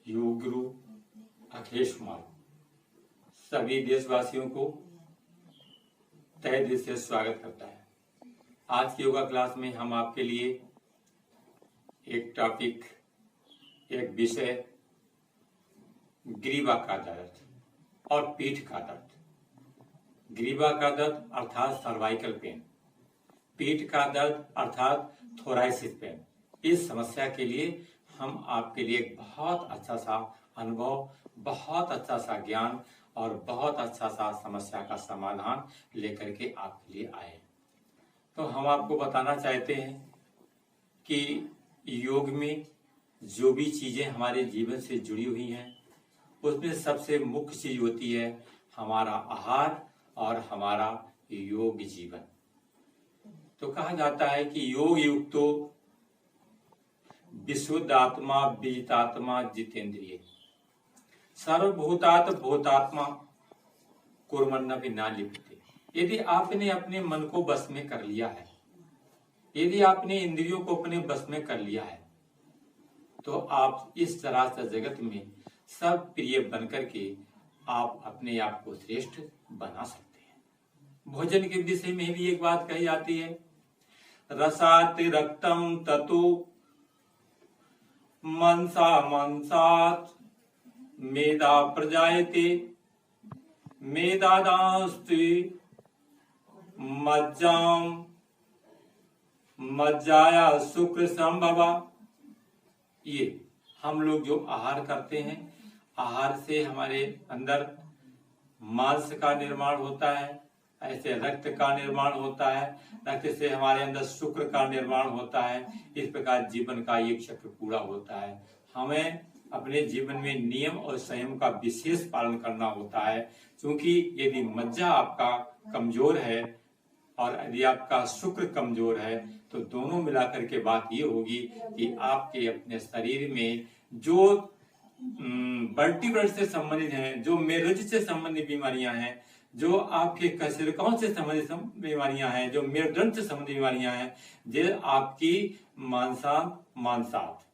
योग गुरु अखिलेश कुमार सभी देशवासियों को तहे दिल से स्वागत करता है। आज की योगा क्लास में हम आपके लिए एक टॉपिक, एक विषय ग्रीवा का दर्द और पीठ का दर्द। ग्रीवा का दर्द अर्थात सर्वाइकल पेन, पीठ का दर्द अर्थात थोराइसिस पेन। इस समस्या के लिए हम आपके लिए एक बहुत अच्छा सा अनुभव, बहुत अच्छा सा ज्ञान और बहुत अच्छा सा समस्या का समाधान लेकर के आपके लिए आए। तो हम आपको बताना चाहते हैं कि योग में जो भी चीजें हमारे जीवन से जुड़ी हुई हैं उसमें सबसे मुख्य चीज होती है हमारा आहार और हमारा योग जीवन। तो कहा जाता है कि योग युक्तो विशुद्ध आत्मा विजितात्मा जितेंद्रिय सर्वभूतात भूतात्मा कुर्मन्न बिना लिप्यते। यदि आपने अपने मन को बस में कर लिया है, यदि आपने इंद्रियों को अपने बस में कर लिया है, तो आप इस चराचर जगत में सब प्रिय बनकर के आप अपने आप को श्रेष्ठ बना सकते हैं। भोजन के विषय में भी एक बात कही जाती है, रसात रक्तम ततो मनसा मनसात मेदा प्रजायते मेदादास्ति मज्जाम मज्जाया शुक्र संभवा। ये हम लोग जो आहार करते हैं, आहार से हमारे अंदर मांस का निर्माण होता है, ऐसे रक्त का निर्माण होता है, रक्त से हमारे अंदर शुक्र का निर्माण होता है। इस प्रकार जीवन का एक चक्र पूरा होता है। हमें अपने जीवन में नियम और संयम का विशेष पालन करना होता है, क्योंकि यदि मज्जा आपका कमजोर है और यदि आपका शुक्र कमजोर है तो दोनों मिलाकर के बात ये होगी कि आपके अपने शरीर में जो वर्टिब्रेट से संबंधित हैं, जो मेरुरज्जु से संबंधित बीमारियां हैं, जो आपके कशेरुकाओं से संबंधित बीमारियां हैं, जो मेरुदंड से संबंधित बीमारियां हैं, जो आपकी मांसात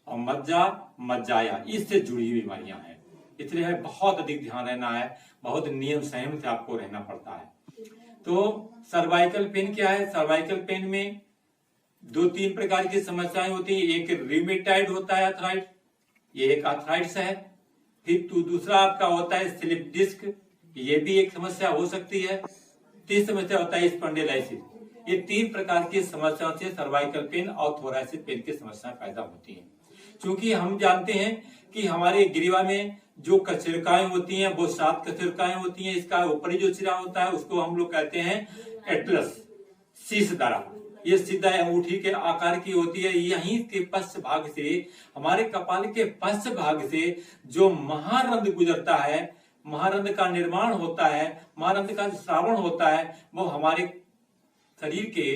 और मज्जा मज्जाया इससे जुड़ी हुई बीमारियां हैं। इसलिए बहुत अधिक ध्यान रहना है, बहुत नियम संयम से आपको रहना पड़ता है। तो सर्वाइकल पेन क्या है? सर्वाइकल पेन में 2-3 प्रकार की समस्याएं होती है। एक रिमेटाइड होता है, अर्थराइट, ये एक अर्थराइट्स है। फिर दूसरा आपका होता है स्लिप डिस्क, ये भी एक समस्या हो सकती है। तीसरी समस्या होता है स्पॉन्डिलाइसिस। ये 3 प्रकार की समस्याओं से सर्वाइकल पेन और थोराइसिस पेन की समस्याएं पैदा होती हैं। क्योंकि हम जानते हैं कि हमारे ग्रीवा में जो कशेरुकाएं होती हैं वो 7 कशेरुकाएं होती हैं। इसका ऊपरी जो सिरा होता है उसको हम लोग कहते हैं एटलस, शीर्ष दरा। ये सीधा अंगूठी के आकार की होती है। यहीं के पश्च भाग से, हमारे कपाल के पश्च भाग से जो महारंध्र गुजरता है, महारंध्र का निर्माण होता है, महारंध्र का श्रावण होता है, वो हमारे शरीर के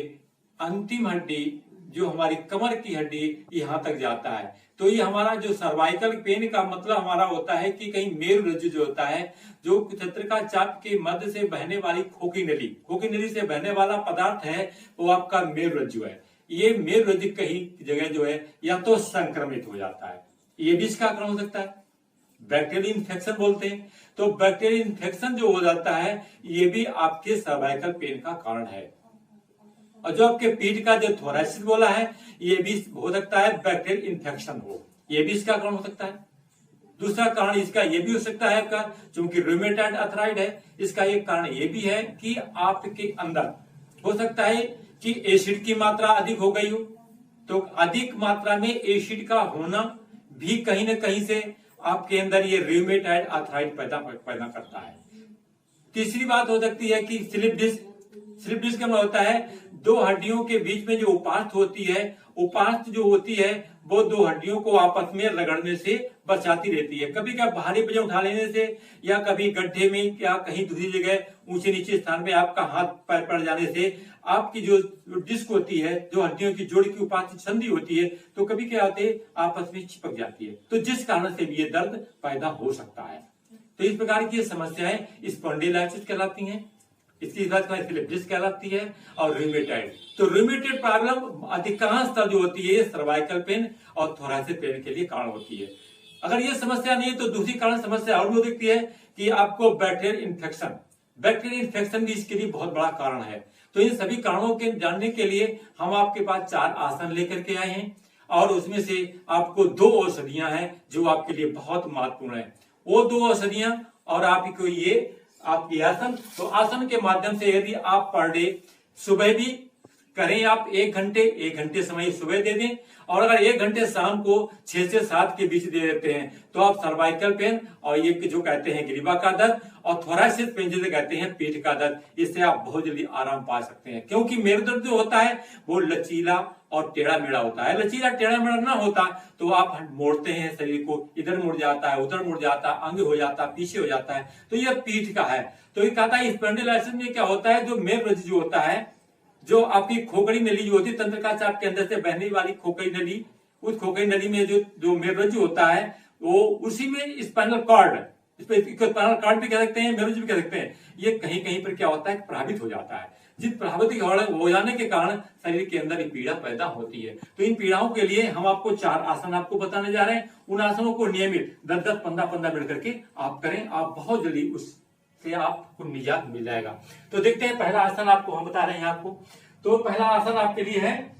अंतिम हड्डी, जो हमारी कमर की हड्डी, यहाँ तक जाता है। तो ये हमारा जो सर्वाइकल पेन का मतलब हमारा होता है कि कहीं मेरुरज्जु जो होता है, जो चंद्रिका चाप के मध्य से बहने वाली खोखी नली से बहने वाला पदार्थ है, वो आपका मेरुरज्जु है। ये मेरुरज्जु कहीं जगह जो है या तो संक्रमित हो जाता है, ये भी इसका कारण हो सकता है। बैक्टीरियल इन्फेक्शन बोलते हैं, तो बैक्टीरियल इन्फेक्शन जो हो जाता है ये भी आपके सर्वाइकल पेन का कारण है। और जो आपके पीठ का जो थोराइसिस बोला है, ये भी हो सकता है बैक्टीरियल इन्फेक्शन हो, ये भी इसका कारण हो सकता है। दूसरा कारण इसका ये भी हो सकता है आपका, चूंकि रूमेटॉइड अर्थराइड है, इसका एक कारण ये भी है कि आपके अंदर हो सकता है कि एसिड की मात्रा अधिक हो गई हो। तो अधिक मात्रा में एसिड का होना भी कहीं ना कहीं से आपके अंदर ये रूमेटॉइड अर्थराइड पैदा करता है। तीसरी बात हो सकती है कि स्लिप डिस्क। स्लिप डिस्क में होता है 2 हड्डियों के बीच में जो उपास्थ होती है, उपास्थ जो होती है वो 2 हड्डियों को आपस में रगड़ने से बचाती रहती है। कभी क्या भारी वजन उठा लेने से, या कभी गड्ढे में या कहीं दूसरी जगह ऊंचे नीचे स्थान पे आपका हाथ पैर पड़ जाने से आपकी जो डिस्क होती है, जो हड्डियों की जोड़ की उपास्थ संधि होती है, तो कभी क्या होते हैं आपस में चिपक जाती है। तो जिस कारण से भी ये दर्द पैदा हो सकता है। तो इस प्रकार की समस्याएं स्पॉन्डिलाइटिस कहलाती हैं। इसकी स्लिप डिस्क कहलाती है और रूमेटॉइड। तो रूमेटॉइड प्रॉब्लम अधिकांश जो होती है सर्वाइकल पेन और थोरासिक पेन के लिए कारण होती है। अगर ये समस्या नहीं है तो दूसरी कारण समस्या और भी हो सकती है कि आपको बैक्टीरियल इन्फेक्शन भी इसके लिए बहुत बड़ा कारण है। तो इन सभी कारणों के जानने के लिए हम आपके पास 4 आसन लेकर के आए हैं और उसमें से आपको 2 औषधियां हैं जो आपके लिए बहुत महत्वपूर्ण है। वो 2 औषधियां और आपको ये आपकी आसन, तो आसन के माध्यम से यदि आप पर डे सुबह भी करें, आप 1 घंटे समय सुबह दे दें और अगर 1 घंटे शाम को 6 से 7 के बीच दे देते हैं तो आप सर्वाइकल पेन और ये जो कहते हैं ग्रीवा का दर्द और थोरासिस पेन जिसे कहते हैं पीठ का दर्द, इससे आप बहुत जल्दी आराम पा सकते हैं। क्योंकि मेरुदंड जो होता है वो लचीला और टेढ़ा मेढ़ा होता है। लचीला टेढ़ा मेढ़ा ना होता तो आप मोड़ते हैं शरीर को, इधर मुड़ जाता है, उधर मुड़ जाता है, आगे हो जाता है, पीछे हो जाता है। तो यह पीठ का है। तो ये कहता है स्पॉन्डिलोलाइसिस में क्या होता है, जो मेरुरज्जु जो होता है, जो आपकी खोखड़ी नली जो होती है तंत्रिका चाप के अंदर से बहने वाली खोखड़ी नली, उस खोखड़ी नली में जो मेरुरज्जु होता है वो उसी में स्पाइनल कॉर्ड, स्पाइनल कॉर्ड भी कह सकते हैं, मेरुरज्जु भी कह सकते हैं, ये कहीं कहीं पर क्या होता है प्रभावित हो जाता है। जिस प्रभावित हो जाने के कारण शरीर के अंदर पीड़ा पैदा होती है। तो इन पीड़ाओं के लिए हम आपको 4 आसन आपको बताने जा रहे हैं। उन आसनों को नियमित 10-10, 15-15 मिनट करके आप करें, आप बहुत जल्दी उससे आपको निजात मिल जाएगा। तो देखते हैं पहला आसन आपको हम बता रहे हैं आपको। तो पहला आसन आपके लिए है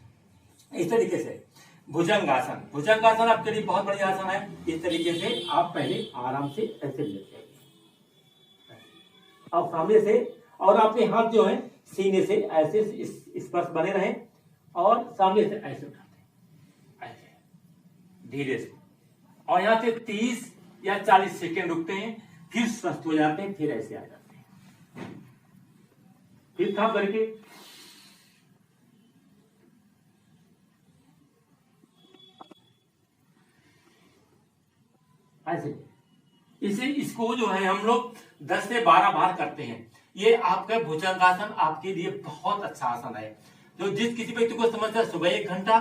इस तरीके से भुजंगासन। भुजंगासन आपके लिए बहुत बढ़िया आसन है। इस तरीके से आप पहले आराम से ऐसे लेते हैं, अब सामने से, और आपके हाथ जो है सीने से ऐसे स्पर्श बने रहे और सामने से ऐसे उठाते हैं, ऐसे धीरे से, और यहां से 30 या 40 सेकेंड रुकते हैं, फिर स्वस्थ हो जाते हैं, फिर ऐसे आ जाते हैं, फिर था करके ऐसे। इसको जो है हम लोग 10 से 12 बार करते हैं। ये आपका भुजंगासन आपके लिए बहुत अच्छा आसन है। जो जिस किसी व्यक्ति को समस्या सुबह 1 घंटा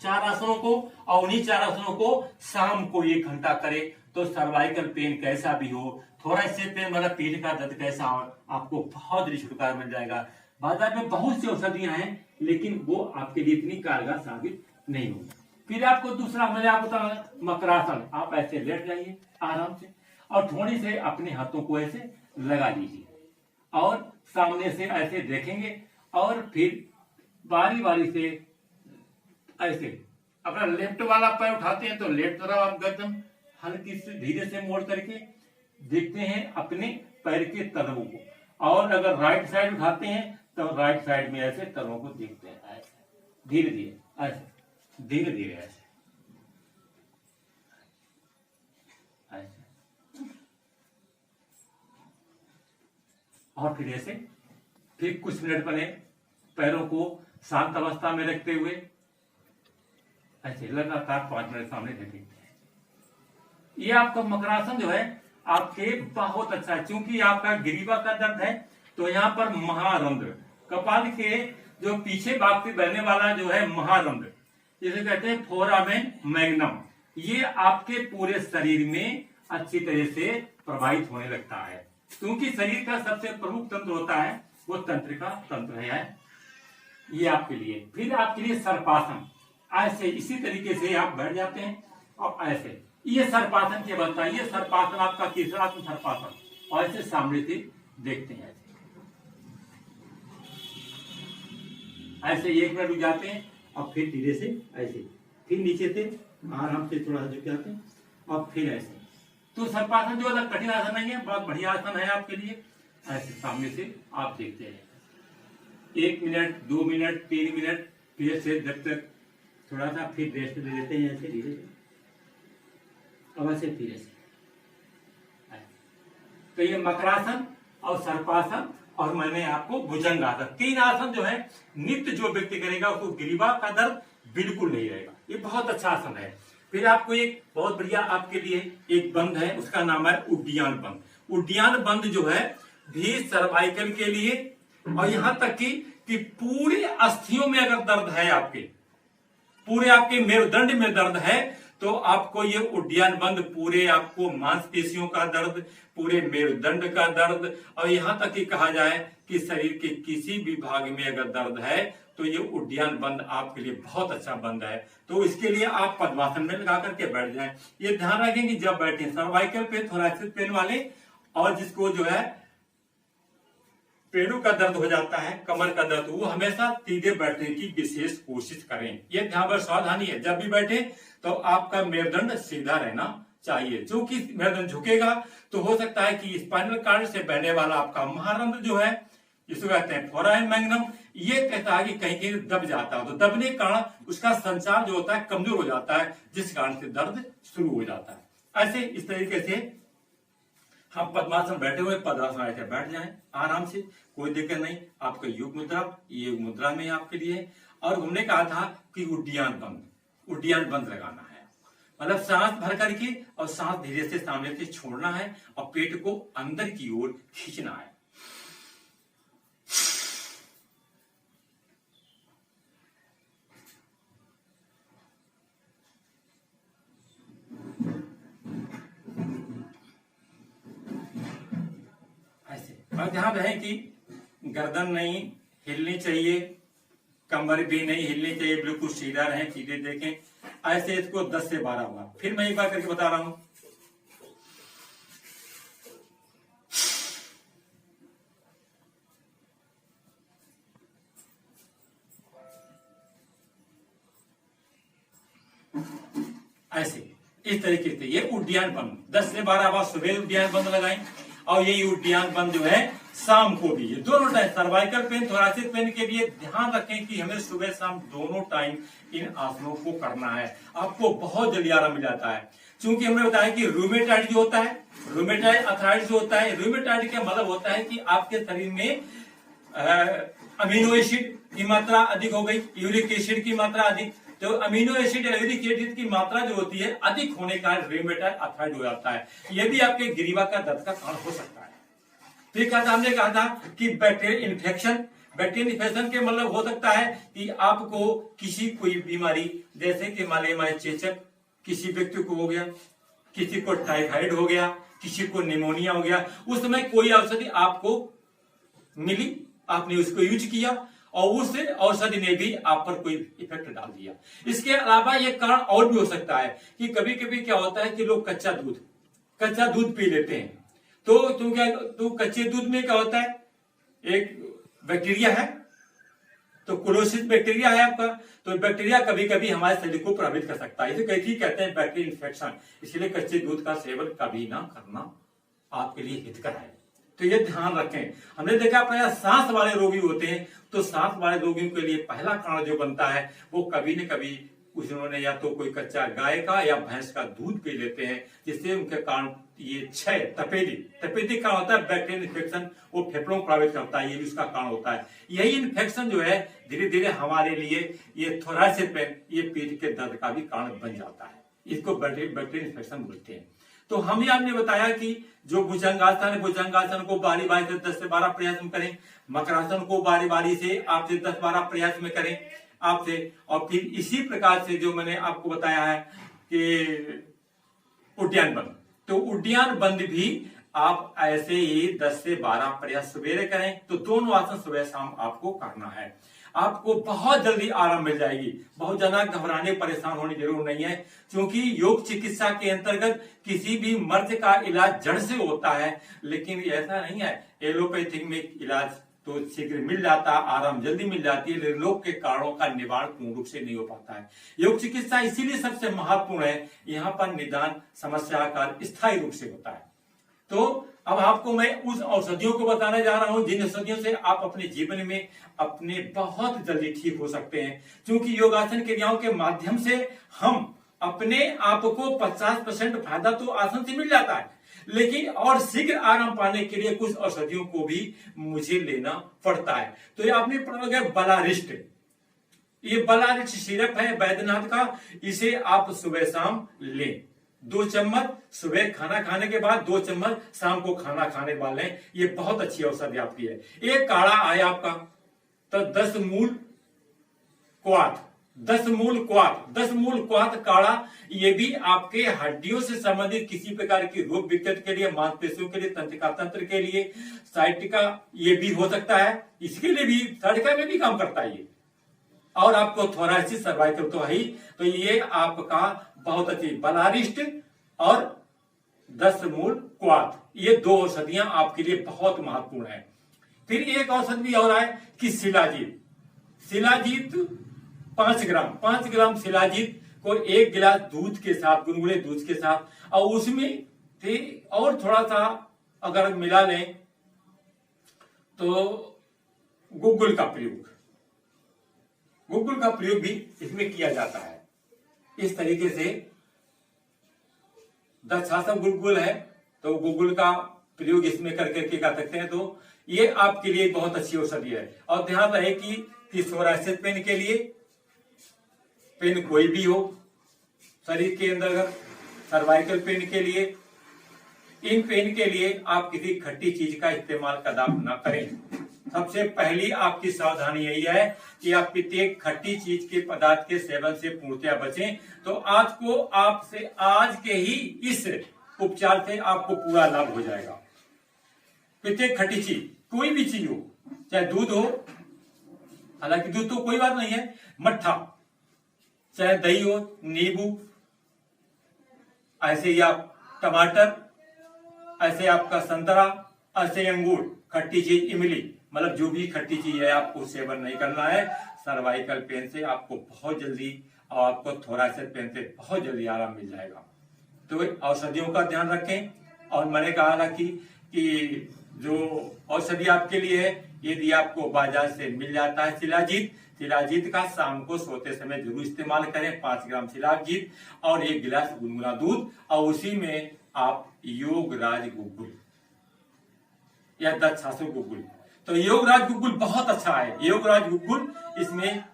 4 आसनों को और उन्हीं 4 आसनों को शाम को 1 घंटा करे तो सर्वाइकल पेन कैसा भी हो, थोरासिस पेन मतलब पीठ का दर्द कैसा हो, आपको बहुत जल्दी छुटकारा मिल जाएगा। बाजार में बहुत सी औषधियां हैं लेकिन वो आपके लिए इतनी कारगर साबित नहीं होगी। फिर आपको दूसरा मैंने आपको बताया मकरासन। आप ऐसे लेट जाइए आराम से और थोड़ी से अपने हाथों को ऐसे लगा लीजिए और सामने से ऐसे देखेंगे और फिर बारी बारी से ऐसे अपना लेफ्ट वाला पैर उठाते हैं तो लेफ्ट तरफ आप गर्दन हल्की से धीरे से मोड़ करके देखते हैं अपने पैर के तलवों को, और अगर राइट साइड उठाते हैं तो राइट साइड में ऐसे तलवों को देखते हैं, ऐसे धीरे धीरे, ऐसे धीरे धीरे, ऐसे ऐसे, और फिर ऐसे, फिर कुछ मिनट बने पैरों को शांत अवस्था में रखते हुए ऐसे लगातार 5 मिनट सामने रखेंगे। ये आपका मकरासन जो है आपके बहुत अच्छा है, क्योंकि आपका ग्रीवा का दर्द है तो यहाँ पर महारंध्र, कपाल के जो पीछे भाग से बहने वाला जो है महारंध्र, जिसे कहते हैं फोरामेन मैग्नम, ये आपके पूरे शरीर में अच्छी तरह से प्रभावित होने लगता है। क्योंकि शरीर का सबसे प्रमुख तंत्र होता है वो तंत्रिका तंत्र है। ये आपके लिए, फिर आपके लिए सर्पासन, ऐसे इसी तरीके से आप बैठ जाते हैं और ऐसे, ये सर्पासन के बनता है। ये सर्पासन आपका तीसरा सर्पासन, और ऐसे सामने से देखते हैं, ऐसे 1 मिनट रुक जाते हैं और फिर धीरे से ऐसे, फिर नीचे से आराम से थोड़ा झुक जाते हैं और फिर ऐसे। तो सर्पासन जो अलग कठिन आसन नहीं है, बहुत बढ़िया आसन है आपके लिए। ऐसे सामने से आप देखते हैं 1 मिनट, 2 मिनट, 3 मिनट, फिर से जब तक थोड़ा सा फिर रेस्ट दे देते हैं ऐसे धीरे से, अब ऐसे फिर ऐसे। तो ये मकरासन और सर्पासन और मैंने आपको भुजंगासन, 3 आसन जो है नित्य जो व्यक्ति करेगा उसको ग्रीवा का दर्द बिल्कुल नहीं रहेगा। ये बहुत अच्छा आसन है। फिर आपको एक बहुत बढ़िया आपके लिए एक बंद है, उसका नाम है उड्डीयान बंद। उड्डीयान बंद जो है भी सर्वाइकल के लिए, और यहां तक कि पूरे अस्थियों में अगर दर्द है, आपके पूरे आपके मेरुदंड में दर्द है तो आपको ये उड्डीयान बंद पूरे आपको मांसपेशियों का दर्द, पूरे मेरुदंड का दर्द, और यहां तक कि कहा जाए कि शरीर के किसी भी भाग में अगर दर्द है तो ये उड्डयन बंद आपके लिए बहुत अच्छा बंद है। तो इसके लिए आप पद्मासन में लगा करके बैठ जाएं। ये ध्यान रखें कि जब बैठे सर्वाइकल पेन, थोरैसिक पेन वाले और जिसको जो है पेड़ों का दर्द हो जाता है, कमर का दर्द, वो हमेशा सीधे बैठने की विशेष कोशिश करें। ये ध्यान पर सावधानी है, जब भी बैठे तो आपका मेरुदंड सीधा रहना चाहिए। क्योंकि मेरुदंड झुकेगा तो हो सकता है कि स्पाइनल कॉर्ड से बहने वाला आपका महारंध्र जो है, जिसको कहते हैं फोराइन मैग्नम, ये कहता है कि कहीं कहीं दब जाता है। तो दबने के कारण उसका संचार जो होता है कमजोर हो जाता है, जिस कारण से दर्द शुरू हो जाता है। ऐसे इस तरीके से हम पद्मासन बैठे हुए पद्मासन ऐसे बैठ जाएं आराम से, कोई दिक्कत नहीं। आपका योग मुद्रा, ये योग मुद्रा में आपके लिए। और हमने कहा था कि उड्डयन बंद लगाना है, मतलब सांस भर करके और सांस धीरे से सामने से छोड़ना है और पेट को अंदर की ओर खींचना है। और ध्यान रहे कि गर्दन नहीं हिलनी चाहिए, कमर भी नहीं हिलनी चाहिए, बिल्कुल सीधा रहे, सीधे देखें। ऐसे इसको 10 से 12 बार, फिर मैं एक बार करके बता रहा हूं। ऐसे इस तरीके से ये उड्डयन बंद 10 से 12 बार सुबह उड्डयन बंद लगाएं, और यही उड्डयन बंद जो है शाम को भी, ये दोनों time cervical pain, thoracic pain के लिए ध्यान रखें कि हमें सुबह शाम दोनों टाइम इन आसनों को करना है। आपको बहुत जल्दी आराम मिल जाता है। क्योंकि हमने बताया कि रूमेटाइड जो होता है, रूमेटाइड अर्थराइटिस जो होता है, रूमेटाइड का मतलब होता है कि आपके शरीर में अमीनो एसिड की मात्रा अधिक हो गई, यूरिक एसिड की मात्रा अधिक, तो अमीनो एसिड या यूरिक एसिड की मात्रा जो होती है अधिक होने का रूमेटाइड अर्थराइटिस हो जाता है। यह भी आपके ग्रीवा का दर्द का कारण हो सकता है। फिर हमने कहा था कि बैक्टीरियल इन्फेक्शन के मतलब हो सकता है कि आपको किसी कोई बीमारी, जैसे कि मलेरिया चेचक किसी व्यक्ति को हो गया, किसी को टाइफाइड हो गया, किसी को निमोनिया हो गया, उस समय कोई औषधि आपको मिली, आपने उसको यूज किया और उस औषधि ने भी आप पर कोई इफेक्ट डाल दिया। इसके अलावा यह कारण और भी हो सकता है कि कभी कभी क्या होता है कि लोग कच्चा दूध पी लेते हैं। तो कच्चे दूध में क्या होता है, एक बैक्टीरिया है, तो क्लोसिस बैक्टीरिया है आपका, तो बैक्टीरिया कभी कभी हमारे शरीर को प्रभावित कर सकता है। इसे कैसे कहते हैं बैक्टीरियल इन्फेक्शन। इसलिए कच्चे दूध का सेवन कभी ना करना आपके लिए हितकर है। तो ये ध्यान रखें। हमने देखा अपने सांस वाले रोगी होते हैं, तो सांस वाले रोगियों के लिए पहला कारण जो बनता है वो कभी न कभी उन्होंने या तो कोई कच्चा गाय का या भैंस का दूध पी लेते हैं, जिससे उनके कारण ये क्षय तपेदिक का होता है बैक्टीरियल इन्फेक्शन, वो फेफड़ों को प्रभावित करता है, ये भी उसका कारण होता है। यही इन्फेक्शन जो है धीरे धीरे हमारे लिए ये थोरैसिक पेन, ये पीठ के दर्द का भी कारण बन जाता है। इसको बैक्टीरियल इन्फेक्शन बोलते हैं। तो हम आपने बताया कि जो भुजंगासन है, भुजंगासन को बारी बारी से 10 से 12 प्रयास में करें, मकरासन को बारी बारी से आपसे 10-12 प्रयास में करें आपसे, और फिर इसी प्रकार से जो मैंने आपको बताया है कि उड्डयन बंद, तो उड्डयन बंद भी आप ऐसे ही 10 से 12 प्रयास सवेरे करें। तो दोनों आसन सुबह शाम आपको करना है, आपको बहुत जल्दी आराम मिल जाएगी। बहुत ज्यादा घबराने परेशान होने की जरूरत नहीं है, क्योंकि योग चिकित्सा के अंतर्गत किसी भी मर्ज का इलाज जड़ से होता है, लेकिन ऐसा नहीं है एलोपैथिक में इलाज तो शीघ्र मिल जाता, आराम जल्दी मिल जाती है, लेकिन रोग के कारणों का निवारण पूर्ण रूप से नहीं हो पाता है। योग चिकित्सा इसीलिए सबसे महत्वपूर्ण है, यहाँ पर निदान समस्या का स्थायी रूप से होता है। तो अब आपको मैं उस औषधियों को बताने जा रहा हूं जिन औषधियों से आप अपने जीवन में अपने बहुत जल्दी ठीक हो सकते हैं। क्योंकि योगासन क्रियाओं के माध्यम से हम अपने आप को 50% फायदा तो आसन से मिल जाता है, लेकिन और शीघ्र आराम पाने के लिए कुछ औषधियों को भी मुझे लेना पड़ता है। तो ये आपने पढ़ा बलारिस्ट, ये बलारिस्ट सिरप है बैद्यनाथ का, इसे आप सुबह शाम लें। 2 चम्मच सुबह खाना खाने के बाद, 2 चम्मच शाम को खाना खाने के बाद लें। ये बहुत अच्छी औषधि आपकी है। एक काढ़ा आए आपका, तो 10 मूल क्वाथ काढ़ा, ये भी आपके हड्डियों से संबंधित किसी प्रकार की रोग विकृत के लिए, मांसपेशियों के लिए, तंत्रिका तंत्र के लिए, साइटिका ये भी हो सकता है, इसके लिए भी साइटिका में भी काम करता है ये। और आपको थोरासिस सर्वाइकल तो है ही, तो ये आपका बहुत अच्छी बलारिष्ट और दस्त मूल क्वाथ, ये 2 औषधियां आपके लिए बहुत महत्वपूर्ण है। फिर एक औषध भी और है कि शिलाजीत। शिलाजीत 5 ग्राम शिलाजीत को 1 गिलास दूध के साथ, गुनगुने दूध के साथ, और उसमें फिर और थोड़ा सा अगर मिला लें तो गुग्गुल का प्रयोग भी इसमें किया जाता है। इस तरीके से दक्षासव गुग्गुल है तो गुग्गुल का प्रयोग इसमें करके कर सकते हैं। तो ये आपके लिए बहुत अच्छी औषधि है। और ध्यान रहे कि सोराइसिस पेन के लिए, पेन कोई भी हो शरीर के अंदर, सर्वाइकल पेन के लिए, इन पेन के लिए आप किसी खट्टी चीज का इस्तेमाल कदाप ना करें। सबसे पहली आपकी सावधानी यही है कि आप प्रत्येक खट्टी चीज के पदार्थ के सेवन से पूर्णतया बचें। तो आज के ही इस उपचार से आपको पूरा लाभ हो जाएगा। प्रत्येक खट्टी चीज, कोई भी चीज हो, चाहे दूध हो, हालांकि दूध तो कोई बात नहीं है, मट्ठा, चाहे दही हो, नींबू, ऐसे ही आप टमाटर, ऐसे आपका संतरा, ऐसे अंगूर, खट्टी चीज इमली, मतलब जो भी खट्टी चीज है आपको सेवन नहीं करना है। सर्वाइकल पेन से आपको बहुत जल्दी, और आपको थोरासिस पेन से बहुत जल्दी आराम मिल जाएगा। तो औषधियों का ध्यान रखें। और मैंने कहा था कि जो औषधि आपके लिए है, यदि आपको बाजार से मिल जाता है शिलाजीत का शाम को सोते समय जरूर इस्तेमाल करें। 5 ग्राम शिलाजीत और 1 गिलास गुनगुना दूध, और उसी में आप योगराज गुग्गुल या दक्षासव गुग्गुल, तो योगराज गुग्गुल बहुत अच्छा है। योगराज गुग्गुल इसमें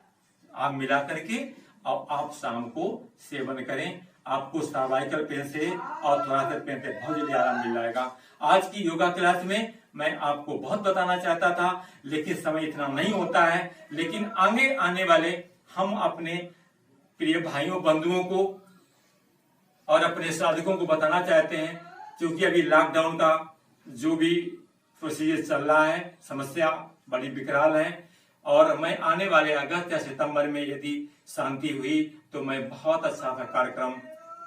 आप मिला करके और आप शाम को सेवन करें। आपको सर्वाइकल पेन से और थोरासिस पेन से बहुत जल्दी आराम मिल जाएगा। आज की योगा क्लास में मैं आपको बहुत बताना चाहता था, लेकिन समय इतना नहीं होता है। लेकिन आगे आने वाले हम अपने प्रिय भाइयों बंधुओं को और अपने साधकों को बताना चाहते हैं, क्योंकि अभी लॉकडाउन का जो भी प्रोसीजर चल रहा है, समस्या बड़ी विकराल है। और मैं आने वाले अगस्त या सितंबर में यदि शांति हुई तो मैं बहुत अच्छा सा कार्यक्रम,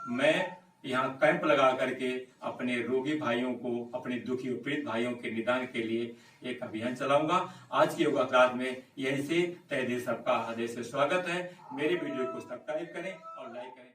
मैं यहाँ कैंप लगा करके अपने रोगी भाइयों को, अपने दुखी और पीड़ित भाइयों के निदान के लिए एक अभियान चलाऊंगा। आज की योगा क्लास में यहीं से तहे दिल सबका हृदय से स्वागत है। मेरे वीडियो को सब्सक्राइब करें और लाइक करें।